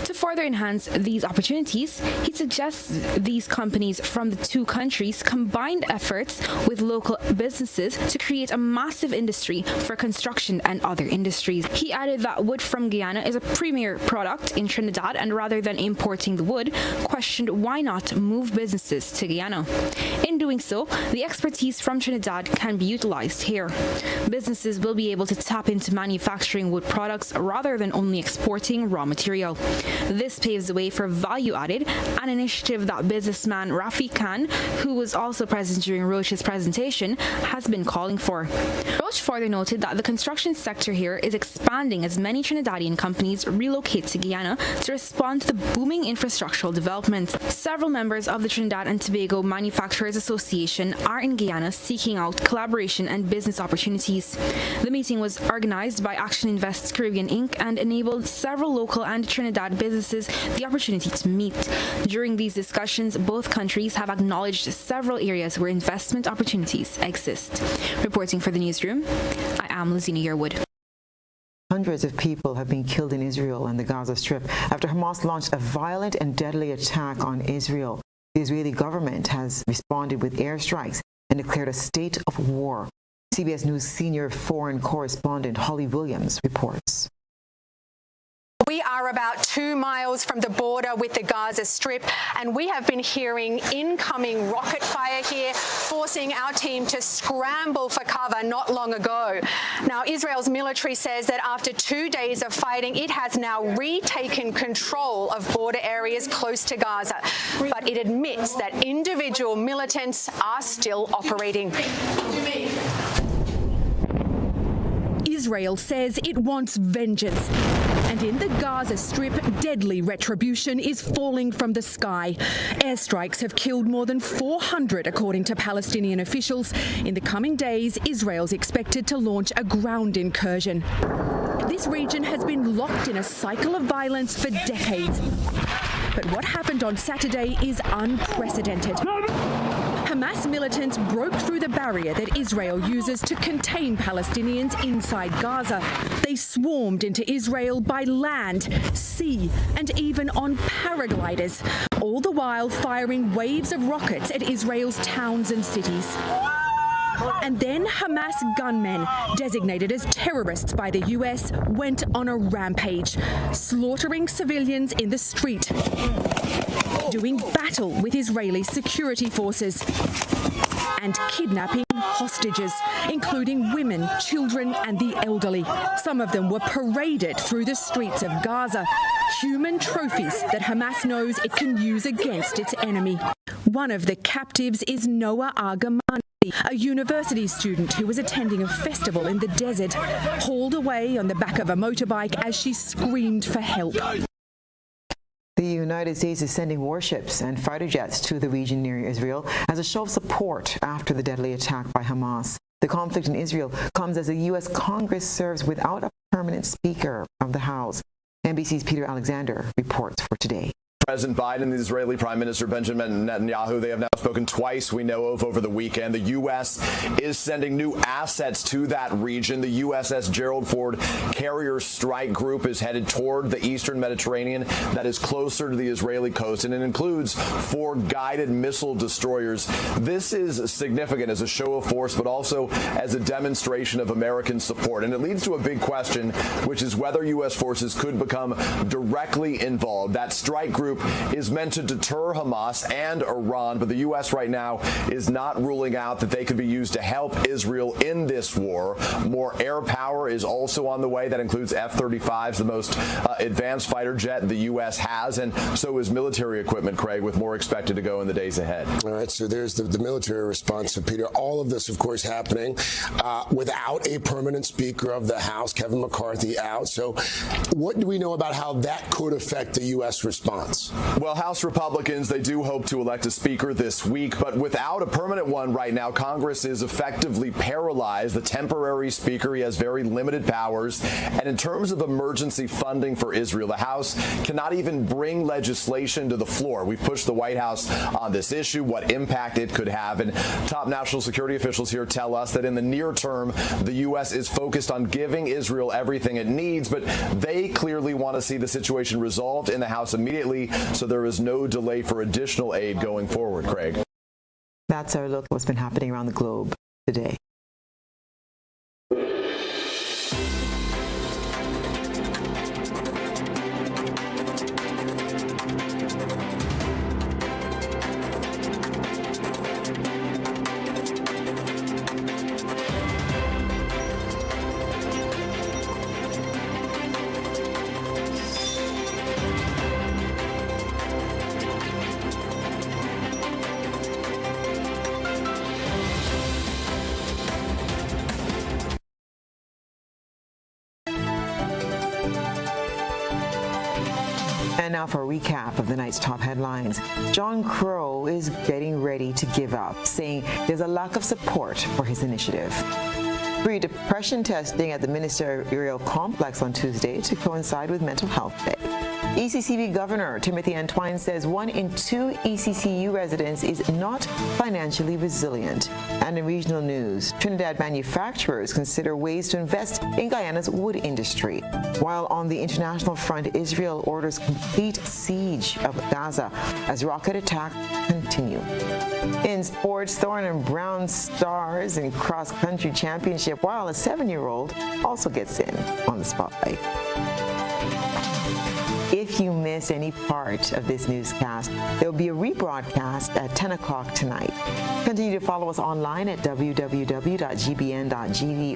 To further enhance these opportunities, he suggests these companies from the two countries combined efforts with local businesses to create a massive industry for construction and other industries. He added that wood from Guyana is a premier product in Trinidad, and rather than importing the wood, questioned why not move businesses to Guyana. In doing so, the expertise from Trinidad can be utilized here. Businesses will be able to tap into manufacturing wood products rather than only exporting raw material. This paves the way for value added, an initiative that businessman Rafi Khan, who was also present during Roach's presentation, has been calling for. Roach Roach further noted that the construction sector here is expanding as many Trinidadian companies relocate to Guyana to respond to the booming infrastructural development. Several members of the Trinidad and Tobago Manufacturers Association are in Guyana seeking out collaboration and business opportunities. The meeting was organized by Action Invest Caribbean Inc. and enabled several local and Trinidad businesses the opportunity to meet. During these discussions, both countries have acknowledged several areas where investment opportunities exist. Reporting for the newsroom, I am Lizina Yearwood. Hundreds of people have been killed in Israel and the Gaza Strip after Hamas launched a violent and deadly attack on Israel. The Israeli government has responded with airstrikes and declared a state of war. CBS News senior foreign correspondent Holly Williams reports. We are about 2 miles from the border with the Gaza Strip, and we have been hearing incoming rocket fire here, forcing our team to scramble for cover not long ago. Now, Israel's military says that after 2 days of fighting, it has now retaken control of border areas close to Gaza, but it admits that individual militants are still operating. Israel says it wants vengeance. And in the Gaza Strip, deadly retribution is falling from the sky. Airstrikes have killed more than 400, according to Palestinian officials. In the coming days, Israel's expected to launch a ground incursion. This region has been locked in a cycle of violence for decades. But what happened on Saturday is unprecedented. Hamas militants broke through the barrier that Israel uses to contain Palestinians inside Gaza. They swarmed into Israel by land, sea, and even on paragliders, all the while firing waves of rockets at Israel's towns and cities. And then Hamas gunmen, designated as terrorists by the US, went on a rampage, slaughtering civilians in the street, doing battle with Israeli security forces, and kidnapping hostages, including women, children, and the elderly. Some of them were paraded through the streets of Gaza, human trophies that Hamas knows it can use against its enemy. One of the captives is Noah Argamani, a university student who was attending a festival in the desert, hauled away on the back of a motorbike as she screamed for help. The United States is sending warships and fighter jets to the region near Israel as a show of support after the deadly attack by Hamas. The conflict in Israel comes as the U.S. Congress serves without a permanent Speaker of the House. NBC's Peter Alexander reports for today. President Biden and the Israeli Prime Minister Benjamin Netanyahu, they have now spoken twice, we know of, over the weekend. The U.S. is sending new assets to that region. The USS Gerald Ford Carrier Strike Group is headed toward the eastern Mediterranean that is closer to the Israeli coast, and it includes 4 guided missile destroyers. This is significant as a show of force, but also as a demonstration of American support. And it leads to a big question, which is whether U.S. forces could become directly involved. That strike group is meant to deter Hamas and Iran, but the U.S. right now is not ruling out that they could be used to help Israel in this war. More air power is also on the way. That includes F-35s, the most advanced fighter jet the U.S. has, and so is military equipment, Craig, with more expected to go in the days ahead. All right, so there's the military response. So, Peter, all of this, of course, happening without a permanent Speaker of the House, Kevin McCarthy, out. So what do we know about how that could affect the U.S. response? Well, House Republicans, they do hope to elect a speaker this week, but without a permanent one right now, Congress is effectively paralyzed. The temporary speaker, he has very limited powers. And in terms of emergency funding for Israel, the House cannot even bring legislation to the floor. We've pushed the White House on this issue, what impact it could have. And top national security officials here tell us that in the near term, the U.S. is focused on giving Israel everything it needs, but they clearly want to see the situation resolved in the House immediately, so there is no delay for additional aid going forward, Craig. That's our look at what's been happening around the globe today. And now for a recap of the night's top headlines. John Crow is getting ready to give up, saying there's a lack of support for his initiative. Free depression testing at the ministerial complex on Tuesday to coincide with Mental Health Day. ECCB Governor Timothy Antwine says 1 in 2 ECCU residents is not financially resilient. And in regional news, Trinidad manufacturers consider ways to invest in Guyana's wood industry. While on the international front, Israel orders complete siege of Gaza as rocket attacks continue. In sports, Thorne and Brown stars in cross-country championship, while a 7-year-old also gets in on the spotlight. If you missed any part of this newscast, there will be a rebroadcast at 10 o'clock tonight. Continue to follow us online at www.gbn.gv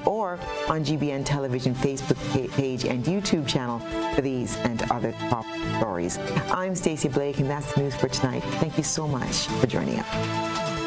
or on GBN Television Facebook page and YouTube channel for these and other top stories. I'm Stasia Blake, and that's the news for tonight. Thank you so much for joining us.